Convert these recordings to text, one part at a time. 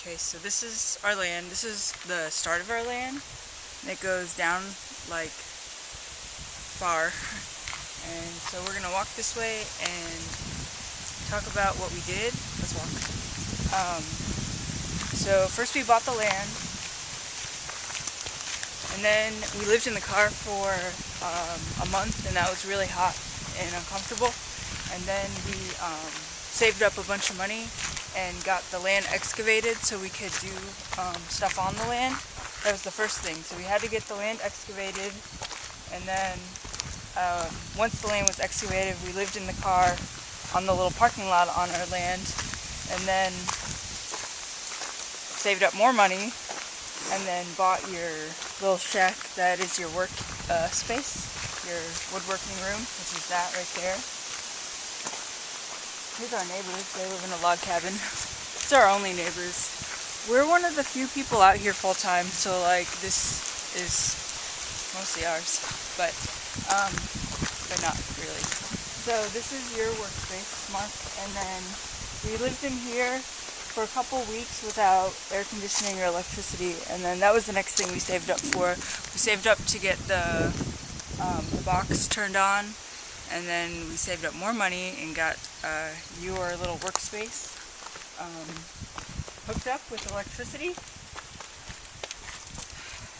Okay, so this is our land. This is the start of our land. And it goes down like far. And so we're gonna walk this way and talk about what we did. Let's walk. So first we bought the land, and then we lived in the car for a month, and that was really hot and uncomfortable. And then we saved up a bunch of money and got the land excavated so we could do stuff on the land. That was the first thing. So we had to get the land excavated, and then once the land was excavated, we lived in the car on the little parking lot on our land, and then saved up more money, and then bought your little shack that is your work space, your woodworking room, which is that right there. Here's our neighbors. They live in a log cabin. It's our only neighbors. We're one of the few people out here full time, so like this is mostly ours, but not really. So this is your workspace, Mark, and then we lived in here for a couple weeks without air conditioning or electricity, and then that was the next thing we saved up for. We saved up to get the box turned on, and then we saved up more money and got your little workspace hooked up with electricity.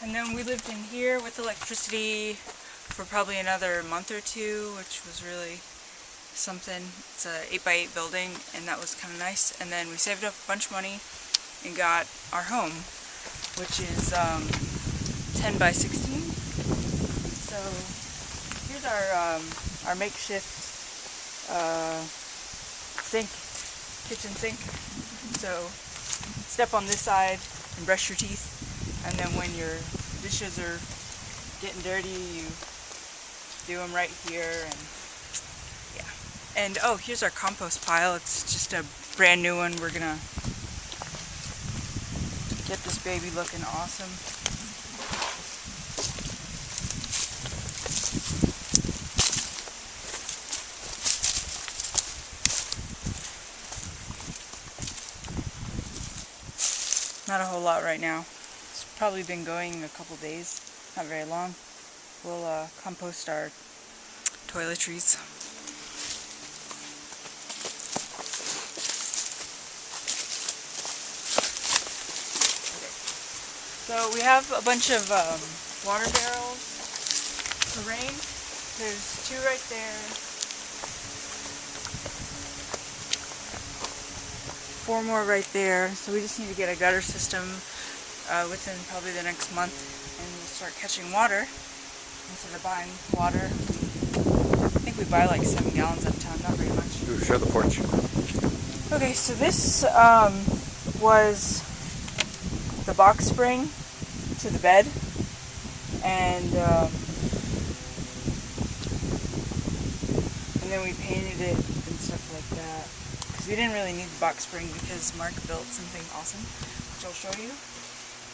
And then we lived in here with electricity for probably another month or two, which was really something. It's a 8x8 building, and that was kind of nice. And then we saved up a bunch of money and got our home, which is 10 by 16. So here's our makeshift kitchen sink. So step on this side and brush your teeth, and then when your dishes are getting dirty, you do them right here. And yeah. And oh, here's our compost pile. It's just a brand new one. We're gonna get this baby looking awesome. Not a whole lot right now. It's probably been going a couple days, not very long. We'll compost our toiletries. Okay. So we have a bunch of water barrels for rain. There's two right there. 4 more right there. So we just need to get a gutter system within probably the next month, and we'll start catching water instead of buying water. I think we buy like 7 gallons at a time, not very much. Ooh, show the porch. Okay, so this was the box spring to the bed, and then we painted it and stuff like that. We didn't really need the box spring because Mark built something awesome, which I'll show you.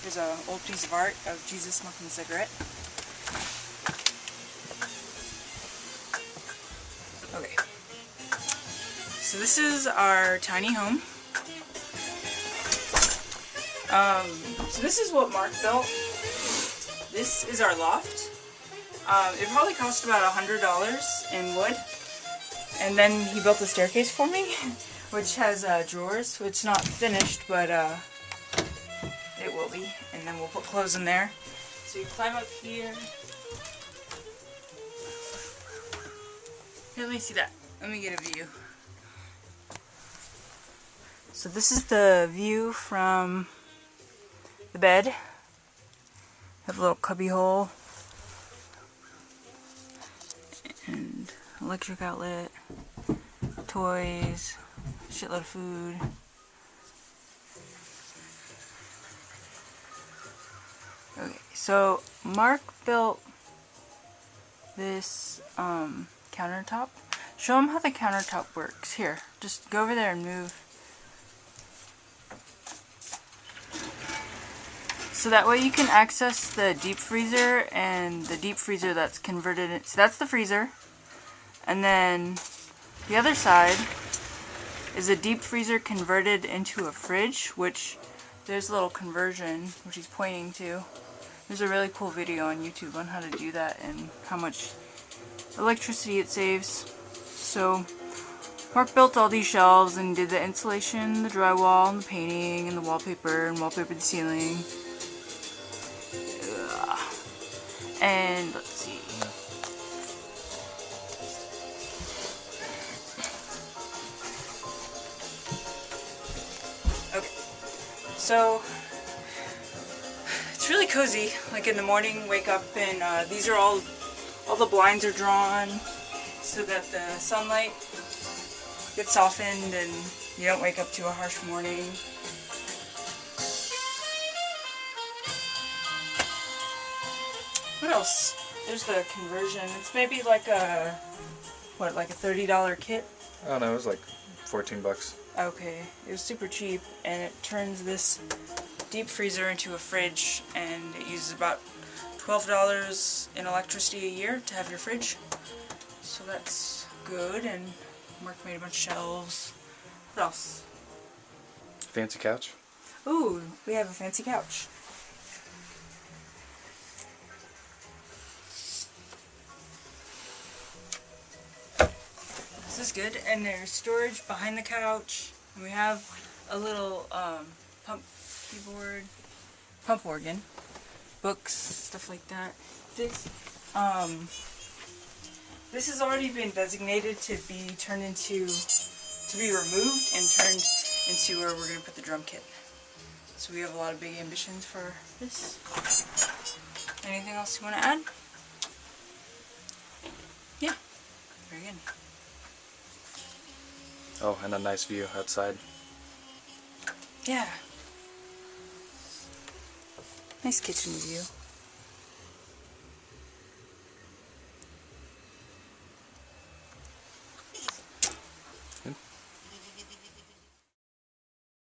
Here's an old piece of art of Jesus smoking a cigarette. Okay. So this is our tiny home. So this is what Mark built. This is our loft. It probably cost about $100 in wood. And then he built a staircase for me, which has drawers, which is not finished, but it will be. And then we'll put clothes in there. So you climb up here. Here, let me see that. Let me get a view. So this is the view from the bed. Have a little cubby hole. And electric outlet. Toys. Shitload of food. Okay, so Mark built this countertop. Show him how the countertop works. Here, just go over there and move. So that way you can access the deep freezer, and the deep freezer that's converted. So that's the freezer, and then the other side is a deep freezer converted into a fridge, which there's a little conversion, which he's pointing to. There's a really cool video on YouTube on how to do that and how much electricity it saves. So Mark built all these shelves and did the insulation, the drywall, and the painting, and the wallpaper, and wallpapered the ceiling. Ugh. And let's see. Okay. So it's really cozy. Like in the morning, wake up and these are all the blinds are drawn so that the sunlight gets softened and you don't wake up to a harsh morning. What else? There's the conversion. It's maybe like a, what, like a $30 kit? Oh no, it was like 14 bucks. Okay, it was super cheap, and it turns this deep freezer into a fridge, and it uses about $12 in electricity a year to have your fridge. So that's good, and Mark made a bunch of shelves. What else? Fancy couch. Ooh, we have a fancy couch. This is good, and there's storage behind the couch, and we have a little pump keyboard, pump organ, books, stuff like that. This has already been designated to be turned into, to be removed and turned into where we're going to put the drum kit. So we have a lot of big ambitions for this. Anything else you want to add? Yeah, very good. Oh, and a nice view outside. Yeah. Nice kitchen view.